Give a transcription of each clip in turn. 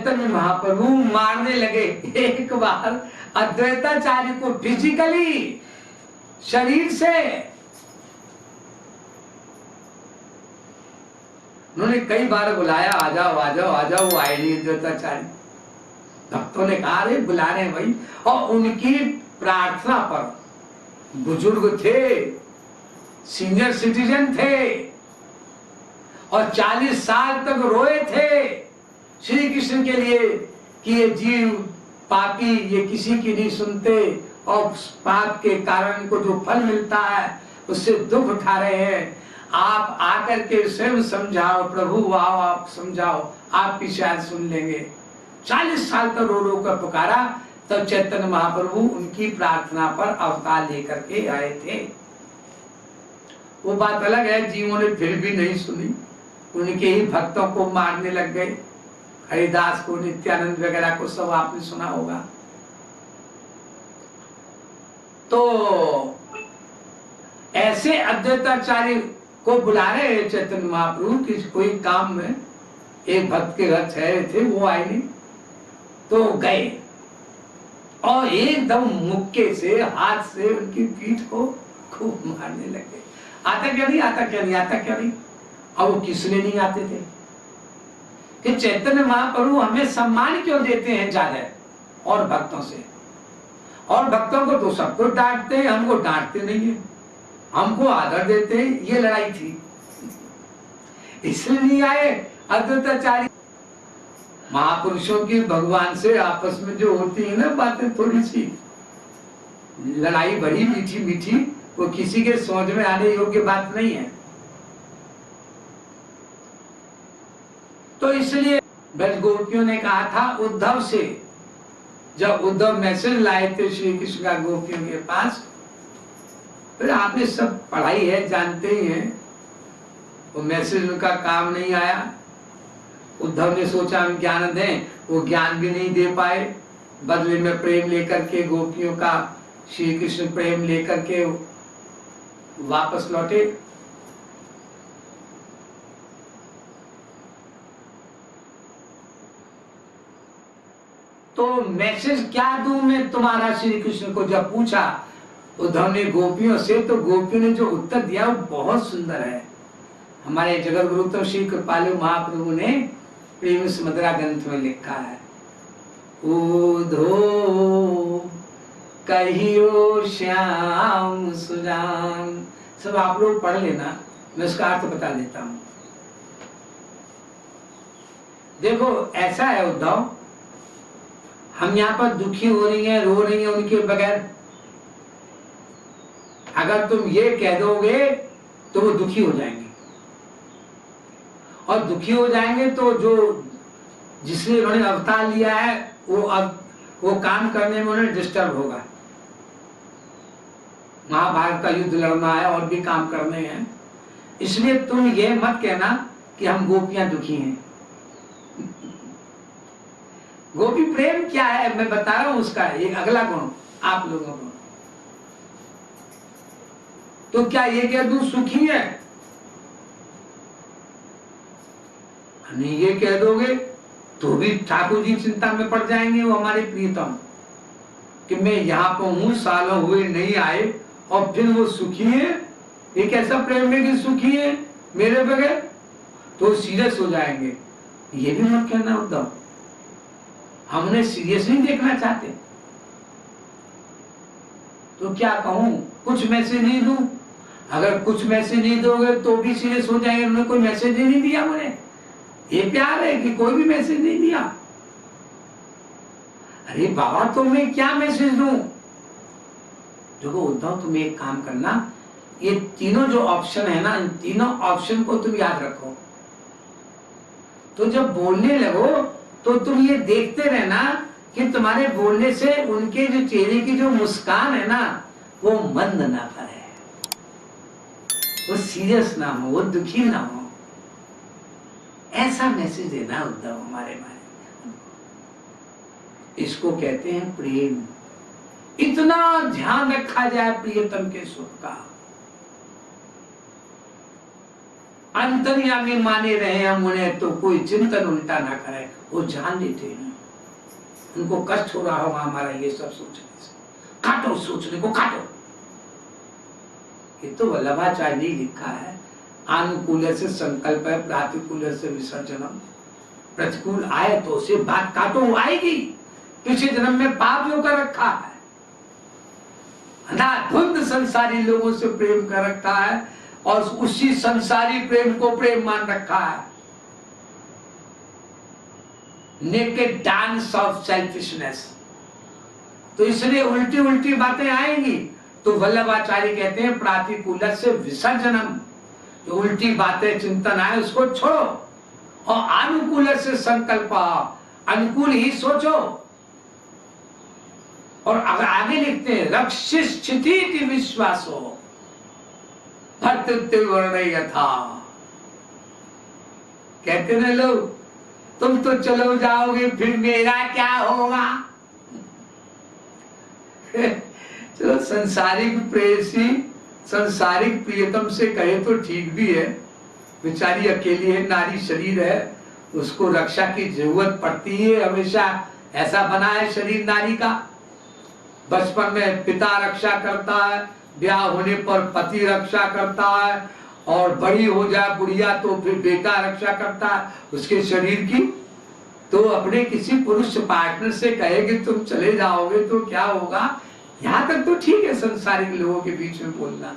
चैतन्य महाप्रभु मारने लगे एक बार अद्वैताचार्य को फिजिकली, शरीर से। उन्होंने कई बार बुलाया, आ जाओ आ जाओ आ जाओ, वो आए नहीं अद्वैताचार्य। भक्तों ने कहा अरे बुला रहे हैं भाई, और उनकी प्रार्थना पर, बुजुर्ग थे, सीनियर सिटीजन थे, और 40 साल तक रोए थे श्री कृष्ण के लिए कि ये जीव पापी, ये किसी की नहीं सुनते, और पाप के कारण को जो फल मिलता है उससे दुख उठा रहे हैं। आप आकर के स्वयं समझाओ प्रभु, आओ आप समझाओ, आप भी शायद सुन लेंगे। 40 साल तक रो रो कर पुकारा, तब चैतन्य महाप्रभु उनकी प्रार्थना पर अवतार लेकर के आए थे। वो बात अलग है, जीवों ने फिर भी नहीं सुनी, उनके ही भक्तों को मारने लग गए। हरिदास को, नित्यानंद वगैरह को सब आपने सुना होगा। तो ऐसे अद्वैताचार्य को बुला रहे हैं चैतन्य महाप्रभु कि कोई काम में, एक भक्त के घर ठहरे थे, वो आए नहीं, तो गए और एकदम मुक्के से, हाथ से उनकी पीठ को खूब मारने लगे। आता क्या नहीं, आता क्या नहीं, आता क्या नहीं। और वो किसने नहीं आते थे कि चैतन्य महाप्रभु हमें सम्मान क्यों देते हैं ज्यादा और भक्तों से, और भक्तों को तो सबको डांटते हैं, हमको डांटते नहीं है, हमको आदर देते हैं। ये लड़ाई थी, इसलिए नहीं आए अद्वैताचार्य। महापुरुषों की भगवान से आपस में जो होती है ना बातें, थोड़ी सी लड़ाई बड़ी मीठी मीठी, वो किसी के समझ में आने योग्य बात नहीं है। तो इसलिए ब्रज गोपियों ने कहा था उद्धव से, जब उद्धव मैसेज लाए थे श्री कृष्ण का गोपियों के पास, फिर आपने सब पढ़ाई है, जानते ही हैं, वो मैसेज उनका काम नहीं आया। उद्धव ने सोचा हम ज्ञान दें, वो ज्ञान भी नहीं दे पाए, बदले में प्रेम लेकर के, गोपियों का श्री कृष्ण प्रेम लेकर के वापस लौटे। तो मैसेज क्या दूं मैं तुम्हारा श्री कृष्ण को, जब पूछा उद्धव ने गोपियों से, तो गोपियों ने जो उत्तर दिया वो बहुत सुंदर है। हमारे जगत गुरु तो श्री कृपालु महाप्रभु ने प्रेम सुमधुरा ग्रंथ में लिखा है, उधो कहियो श्याम सुजान। सब आप लोग पढ़ लेना, मैं उसका अर्थ बता देता हूं। देखो ऐसा है उद्धव, हम यहाँ पर दुखी हो रही हैं, रो रही हैं उनके बगैर। अगर तुम ये कह दोगे तो वो दुखी हो जाएंगे, और दुखी हो जाएंगे तो जो जिसने उन्होंने अवतार लिया है वो काम करने में उन्हें डिस्टर्ब होगा। महाभारत का युद्ध लड़ना है और भी काम करने हैं, इसलिए तुम ये मत कहना कि हम गोपियां दुखी हैं। गोपी प्रेम क्या है मैं बता रहा हूं, उसका एक अगला गुण आप लोगों को। तो क्या ये कह दूं सुखी है, नहीं ये कह दोगे तो भी ठाकुर जी चिंता में पड़ जाएंगे, वो हमारे प्रियतम, कि मैं यहाँ पर हूं, सालों हुए नहीं आए और फिर वो सुखी है। ये कैसा प्रेम है कि सुखी है मेरे बगैर, तो सीरियस हो जाएंगे। ये भी मत कहना उद्धव, हमने सीरियस नहीं देखना चाहते। तो क्या कहूं, कुछ मैसेज नहीं दूं? अगर कुछ मैसेज नहीं दोगे तो भी सीरियस हो जाएंगे, उन्होंने कोई मैसेज ही नहीं दिया मुझे। ये प्यार है कि कोई भी मैसेज नहीं दिया। अरे बाबा तो मैं क्या मैसेज दूं? देखो उद्धव, तुम एक काम करना, ये तीनों जो ऑप्शन है ना, इन तीनों ऑप्शन को तुम याद रखो। तो जब बोलने लगो तो तुम ये देखते रहना कि तुम्हारे बोलने से उनके जो चेहरे की जो मुस्कान है ना, वो मंद ना करे, वो सीरियस ना हो, वो दुखी ना हो। ऐसा मैसेज देना उद्धव हमारे बारे में। इसको कहते हैं प्रेम। इतना ध्यान रखा जाए प्रियतम के सुख का। अंतर्यामी माने रहे हम उन्हें, तो कोई चिंतन उल्टा ना करे। वो जान लेते हैं उनको कष्ट हो रहा होगा हमारा ये सब सोचने से। काटो सोचने को, काटो। ये तो वल्लभाचार्य ने लिखा है, अनुकूल से संकल्प है, प्रतिकूल से विसर्जनम। प्रतिकूल आए तो उसे बात काटो, आएगी। पिछले जन्म में पाप जो कर रखा है, अंधाधुंध संसारी लोगों से प्रेम कर रखा है और उसी संसारी प्रेम को प्रेम मान रखा है। Naked dance of selfishness. तो इसलिए उल्टी उल्टी बातें आएंगी। तो वल्लभाचार्य कहते हैं प्रातिकूल से विसर्जनम। तो उल्टी बातें चिंतन आए उसको छोड़ो और अनुकूल से संकल्प, अनुकूल ही सोचो। और अगर आगे लिखते हैं रक्षिष्ठिति विश्वासो भर्तृत्व यथा। कहते ना लोग, तुम तो चलो जाओगे फिर मेरा क्या होगा। चलो संसारिक प्रेयसी, संसारिक प्रियतम से कहे तो ठीक भी है। बेचारी अकेली है, नारी शरीर है, उसको रक्षा की जरूरत पड़ती है हमेशा। ऐसा बना है शरीर नारी का। बचपन में पिता रक्षा करता है, ब्याह होने पर पति रक्षा करता है, और बड़ी हो जाए बुढ़िया तो फिर बेटा रक्षा करता है उसके शरीर की। तो अपने किसी पुरुष पार्टनर से कहेगी तुम चले जाओगे तो क्या होगा, यहां तक तो ठीक है संसारिक लोगों के बीच में बोलना।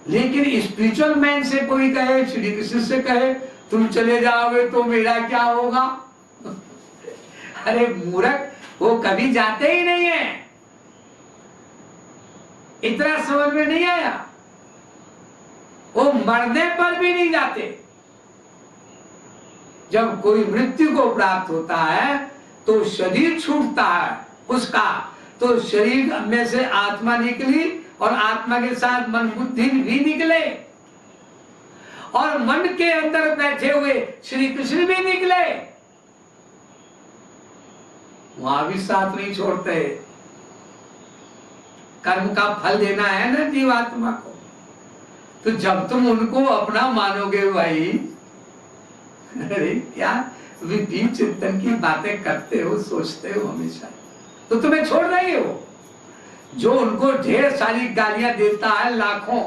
लेकिन स्पिरिचुअल मैन से कोई कहे, श्री कृष्ण से कहे तुम चले जाओगे तो मेरा क्या होगा। अरे मूर्ख, वो कभी जाते ही नहीं है। इतना समझ में नहीं आया, वो मरने पर भी नहीं जाते। जब कोई मृत्यु को प्राप्त होता है तो शरीर छूटता है उसका, तो शरीर में से आत्मा निकली और आत्मा के साथ मन बुद्धि भी निकले और मन के अंदर बैठे हुए श्री कृष्ण भी निकले, वहां भी साथ नहीं छोड़ते। कर्म का फल देना है ना जीवात्मा को। तो जब तुम उनको अपना मानोगे भाई, अरे क्या विपरीत चिंतन की बातें करते हो, सोचते हो हमेशा, तो तुम्हें छोड़ देंगे वो। जो उनको ढेर सारी गालियां देता है लाखों,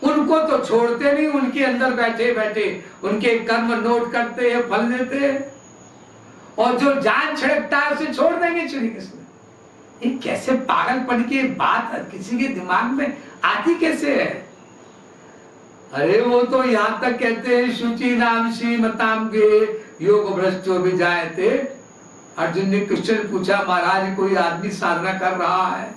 उनको तो छोड़ते नहीं, उनके अंदर बैठे बैठे उनके कर्म नोट करते हैं, फल देते हैं। और जो जान छिड़कता है उसे छोड़ देंगे श्री कृष्ण। ये कैसे पागलपन की बात किसी के दिमाग में आती कैसे है। अरे वो तो यहां तक कहते हैं शुचि नाम श्रीमताम गे योग भ्रष्टो भी जाए थे। अर्जुन ने कृष्ण ने पूछा महाराज कोई आदमी साधना कर रहा है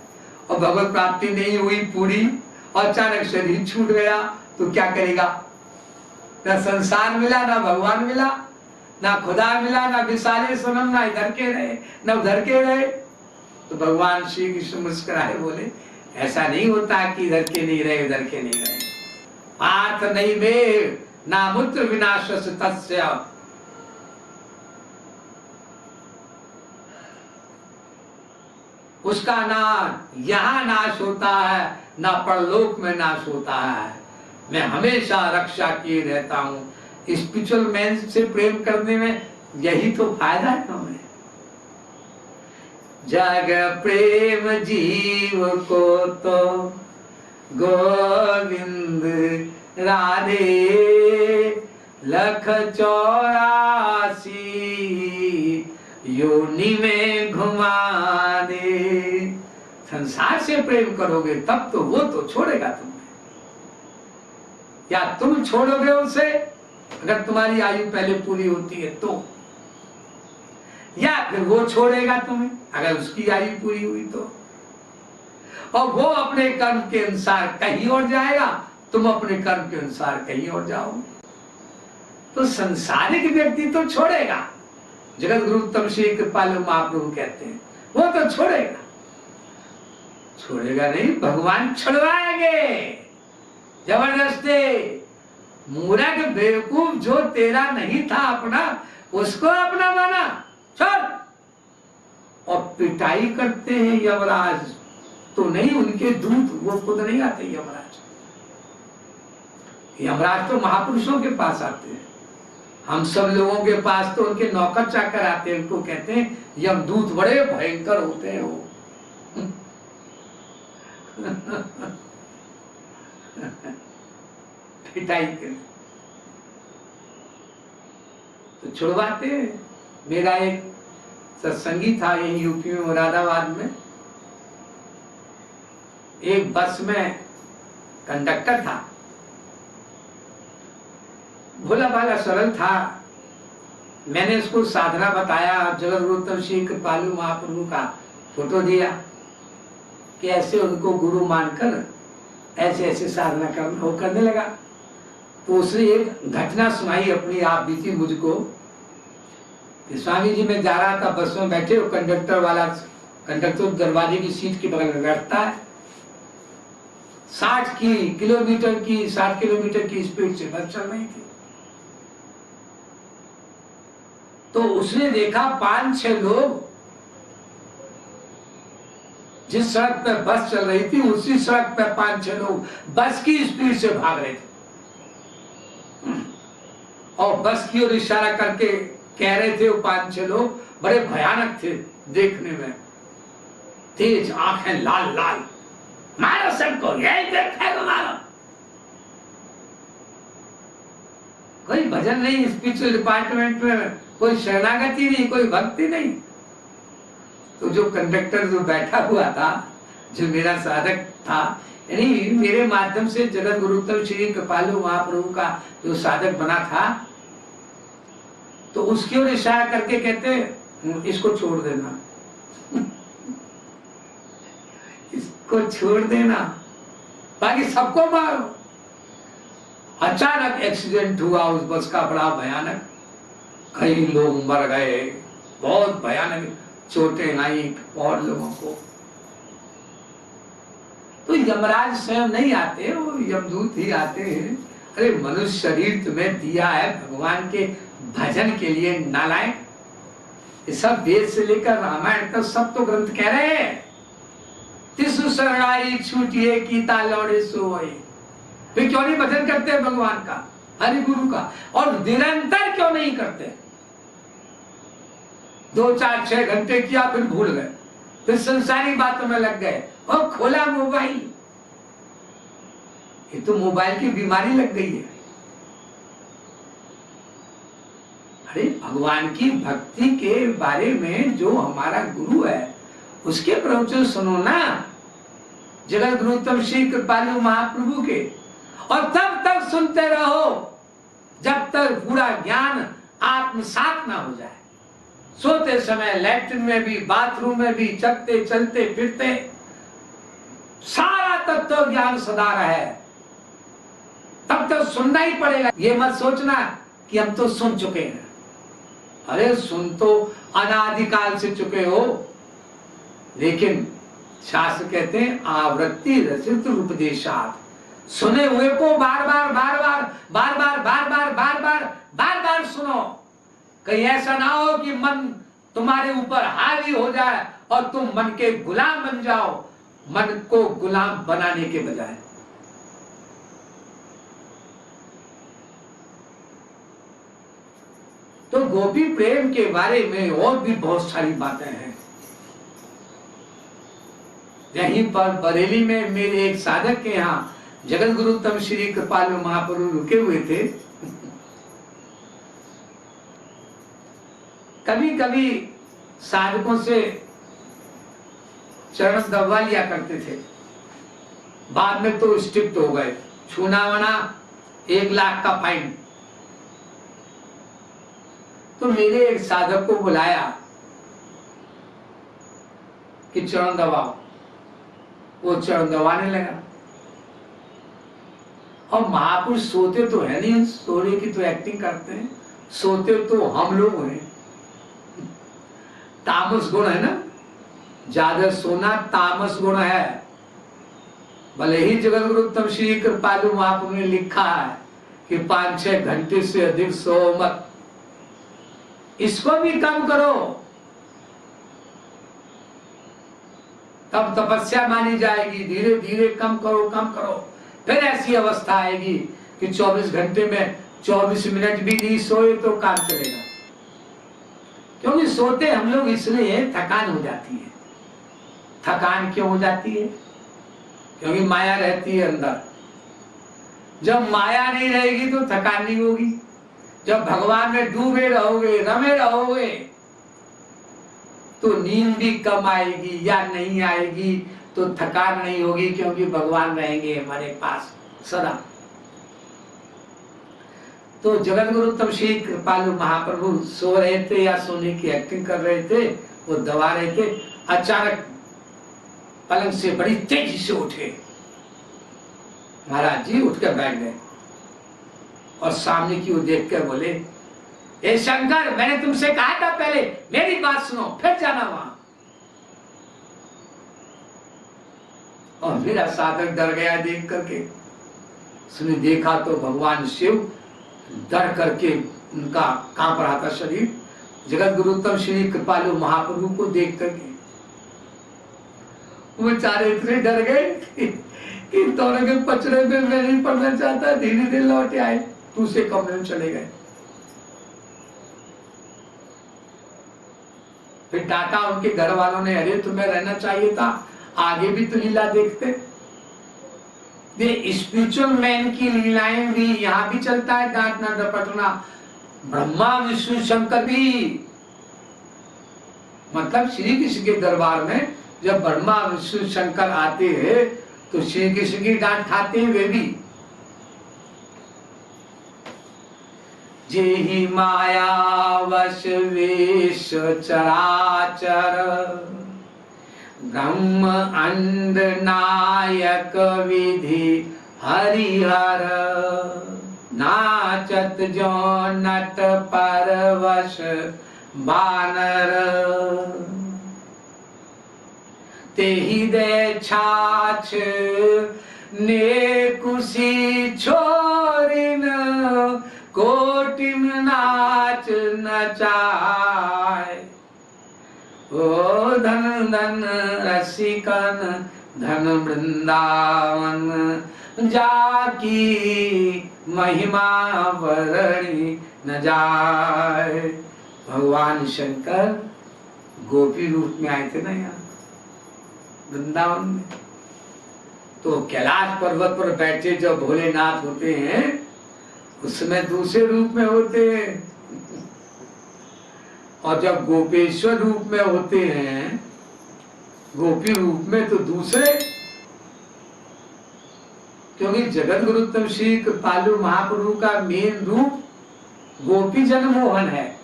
और भगवत प्राप्ति नहीं हुई पूरी और अचानक शरीर छूट गया तो क्या करेगा। ना संसार मिला, ना भगवान मिला, ना खुदा मिला, ना विशाले सनम, ना इधर के रहे ना उधर के रहे। तो भगवान श्री कृष्ण मुस्कुराए बोले ऐसा नहीं होता कि इधर के नहीं रहे उधर के नहीं रहे। पार्थ नहीं में ना मूत्र विनाश तस्य। उसका ना यहाँ नाश होता है ना परलोक में नाश होता है। मैं हमेशा रक्षा किए रहता हूँ। स्पिरिचुअल मैन से प्रेम करने में यही तो फायदा है हमें। जग प्रेम जीव को तो गोविंद राधे लख 84 योनि में घुमा दे। संसार से प्रेम करोगे तब तो वो तो छोड़ेगा तुम्हें, या तुम छोड़ोगे उसे अगर तुम्हारी आयु पहले पूरी होती है तो, या फिर वो छोड़ेगा तुम्हें अगर उसकी आयु पूरी हुई तो। और वो अपने कर्म के अनुसार कहीं और जाएगा, तुम अपने कर्म के अनुसार कहीं और जाओगे। तो संसारिक व्यक्ति तो छोड़ेगा, जगत गुरु उत्तम श्री कृपालु महाप्रभु कहते हैं वो तो छोड़ेगा। छोड़ेगा नहीं, भगवान छुड़वाएंगे जबरदस्ती। मूर्ख बेवकूफ, जो तेरा नहीं था अपना उसको अपना माना, छोड़। और पिटाई करते हैं यमराज तो नहीं, उनके दूत, वो खुद नहीं आते यमराज। यमराज तो महापुरुषों के पास आते हैं, हम सब लोगों के पास तो उनके नौकर चाकर आते हैं। उनको कहते हैं यमदूत, बड़े भयंकर होते हैं वो। पिटाई के तो छुड़वाते हैं। मेरा एक सत्संगी था यही यूपी में, मुरादाबाद में, एक बस में कंडक्टर था, भोला भाला सरल था। मैंने उसको साधना बताया, जगत गुरु तम श्री कृपालु महाप्रभु का फोटो दिया कि ऐसे उनको गुरु मानकर ऐसे ऐसे साधना करना, वो करने लगा। तो उसने एक घटना सुनाई अपनी आप बीती मुझको कि स्वामी जी मैं जा रहा था, बस में बैठे, वो कंडक्टर दरवाजे की सीट के बगल में बैठता है, 60 किलोमीटर की स्पीड से बस चल रही थी। तो उसने देखा 5-6 लोग जिस सड़क पे बस चल रही थी उसी सड़क पे 5-6 लोग बस की स्पीड से भाग रहे थे और बस की ओर इशारा करके कह रहे थे। वो 5-6 लोग बड़े भयानक थे देखने में, तेज आंखें, लाल लाल, मारो सबको, यही देखा मारो। कोई भजन नहीं, स्पिरिचुअल डिपार्टमेंट में कोई शरणागति नहीं, कोई भक्ति नहीं। तो जो कंडक्टर जो बैठा हुआ था, जो मेरा साधक था, यानी मेरे माध्यम से जगत गुरु तम श्री कृपालु महाप्रभु का जो साधक बना था, तो उसकी ओर इशारा करके कहते इसको छोड़ देना, इसको छोड़ देना, बाकी सबको मारो। अचानक एक्सीडेंट हुआ उस बस का, बड़ा भयानक, कई लोग मर गए, बहुत भयानक चोटें आई और लोगों को। तो यमराज स्वयं नहीं आते, वो यमदूत ही आते हैं। अरे मनुष्य शरीर तुम्हें दिया है भगवान के भजन के लिए, नालायक। ये सब वेद से लेकर रामायण तक सब तो ग्रंथ कह रहे हैं, तिसु शरणाई छूटिए कीता लौड़े सोए। वे क्यों नहीं भजन करते भगवान का, हरि गुरु का, और निरंतर क्यों नहीं करते? 2-4-6 घंटे किया फिर भूल गए, फिर संसारी बातों में लग गए और खोला मोबाइल। ये तो मोबाइल की बीमारी लग गई है। अरे भगवान की भक्ति के बारे में जो हमारा गुरु है उसके प्रवचन सुनो ना, जगत गुरु तम श्री कृपालु महाप्रभु के, और तब तक सुनते रहो जब तक पूरा ज्ञान आत्मसात ना हो जाए। सोते समय, लैट्रिन में भी, बाथरूम में भी, चलते चलते फिरते, सारा तत्व ज्ञान सदा रहे, तब तक सुनना ही पड़ेगा। ये मत सोचना कि हम तो सुन चुके हैं। अरे सुन तो अनादिकाल से चुके हो, लेकिन शास्त्र कहते हैं आवृत्ति रचित उपदेशात्, सुने हुए को बार बार सुनो। कहीं ऐसा ना हो कि मन तुम्हारे ऊपर हावी हो जाए और तुम मन के गुलाम बन जाओ, मन को गुलाम बनाने के बजाय। तो गोपी प्रेम के बारे में और भी बहुत सारी बातें हैं। यहीं पर बरेली में मेरे एक साधक के यहाँ जगत गुरु तम श्री कृपालु महाप्रभु रुके हुए थे। कभी कभी साधकों से चरण दबा लिया करते थे, बाद में तो स्ट्रिक्ट हो गए, छूना वना 1 लाख का फाइन। तो मेरे एक साधक को बुलाया कि चरण दबाओ, वो चरण दबाने लगा। और महापुरुष सोते तो है नहीं, सोने की तो एक्टिंग करते हैं, सोते तो हम लोग हैं। तामस गुण है ना, ज्यादा सोना तामस गुण है। भले ही जगत गुरु तम श्री कृपालु महाप्रभु ने लिखा है कि 5-6 घंटे से अधिक सो मत, इसको भी कम करो, तब तपस्या मानी जाएगी। धीरे धीरे कम करो, फिर ऐसी अवस्था आएगी कि 24 घंटे में 24 मिनट भी नहीं सोए तो काम चलेगा। क्योंकि सोते हम लोग इसलिए थकान हो जाती है। थकान क्यों हो जाती है? क्योंकि माया रहती है अंदर। जब माया नहीं रहेगी तो थकान नहीं होगी। जब भगवान में डूबे रहोगे, रमे रहोगे, तो नींद भी कम आएगी या नहीं आएगी, तो थकान नहीं होगी, क्योंकि भगवान रहेंगे हमारे पास सदा। तो जगत गुरु तब श्री कृपालु महाप्रभु सो रहे थे या सोने की एक्टिंग कर रहे थे, वो दबा रहे थे। अचानक पलंग से बड़ी तेजी से उठे महाराज जी, उठ कर बैठ गए और सामने की ओर देख कर बोले, ए शंकर, मैंने तुमसे कहा था पहले, मेरी बात सुनो, फिर जाना वहां। और मेरा साधक डर गया देख करके। उसने देखा तो भगवान शिव डर करके उनका कांप रहा था शरीर। जगत गुरु तब श्री कृपालु महाप्रभु को देख करके वो बेचारे इतने डर गए कि दोनों के पचड़े में मैं नहीं पड़ना चाहता, धीरे धीरे लौटे आए, दूसरे कमरे में चले गए। फिर डांटा उनके घर वालों ने, अरे तुम्हें रहना चाहिए था, आगे भी तो लीला देखते। ये स्पिरिचुअल मैन की लीलाएं भी यहाँ भी चलता है, डांटना डपटना। ब्रह्मा विष्णु शंकर भी, मतलब श्री कृष्ण के दरबार में जब ब्रह्मा विष्णु शंकर आते हैं तो श्री कृष्ण की डांट खाते हैं वे भी। जेहि माया वश वेश चराचर, ब्रह्म अंड नायक विधि हरिहर, नाचत जो नट परवश बानर, तेहि दे छाछ ने कुशी छोरिन, कोटिन नाच नचाए। ओ धन धन रसिकन धन वृंदावन, जाकी महिमा वर्णी न जाए। भगवान शंकर गोपी रूप में आए थे ना यहाँ वृंदावन में। तो कैलाश पर्वत पर बैठे जो भोलेनाथ होते हैं उसमें दूसरे रूप में होते हैं, और जब गोपेश्वर रूप में होते हैं, गोपी रूप में, तो दूसरे। क्योंकि जगत गुरु तब श्री कृपालु महाप्रभु का मेन रूप गोपी जनमोहन है।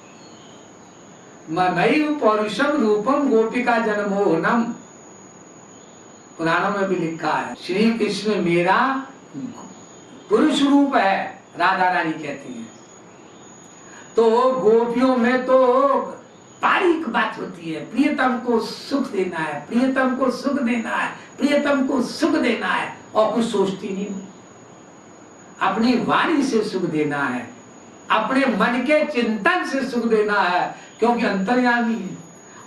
ममैव पौरुषम रूपम गोपिका जनमोहनम, पुराणों में भी लिखा है। श्री कृष्ण मेरा पुरुष रूप है, राधा रानी कहती हैं। तो गोपियों में तो बारीक बात होती है, प्रियतम को सुख देना है, प्रियतम को सुख देना है, प्रियतम को सुख देना है, और कुछ सोचती नहीं। अपनी वाणी से सुख देना है, अपने मन के चिंतन से सुख देना है, क्योंकि अंतर्यामी है,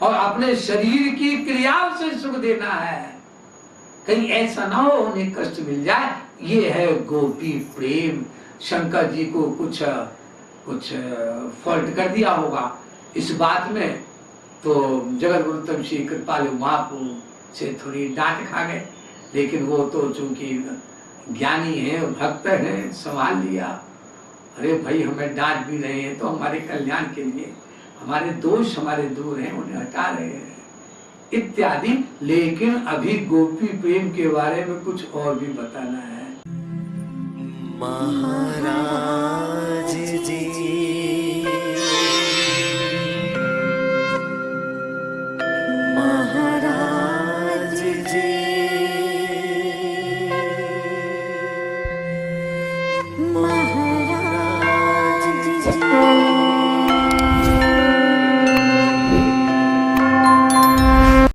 और अपने शरीर की क्रियाओं से सुख देना है। कहीं ऐसा ना हो उन्हें कष्ट मिल जाए। ये है गोपी प्रेम। शंकर जी को कुछ फॉल्ट कर दिया होगा इस बात में, तो जगत गुरु तब श्री कृपालु महाप्रभु से थोड़ी डांट खा गए। लेकिन वो तो चूंकि ज्ञानी है, भक्त है, संभाल लिया। अरे भाई, हमें डांट भी रहे हैं तो हमारे कल्याण के लिए, हमारे दोष हमारे दूर हैं, उन्हें हटा रहे हैं इत्यादि। लेकिन अभी गोपी प्रेम के बारे में कुछ और भी बताना है। महाराज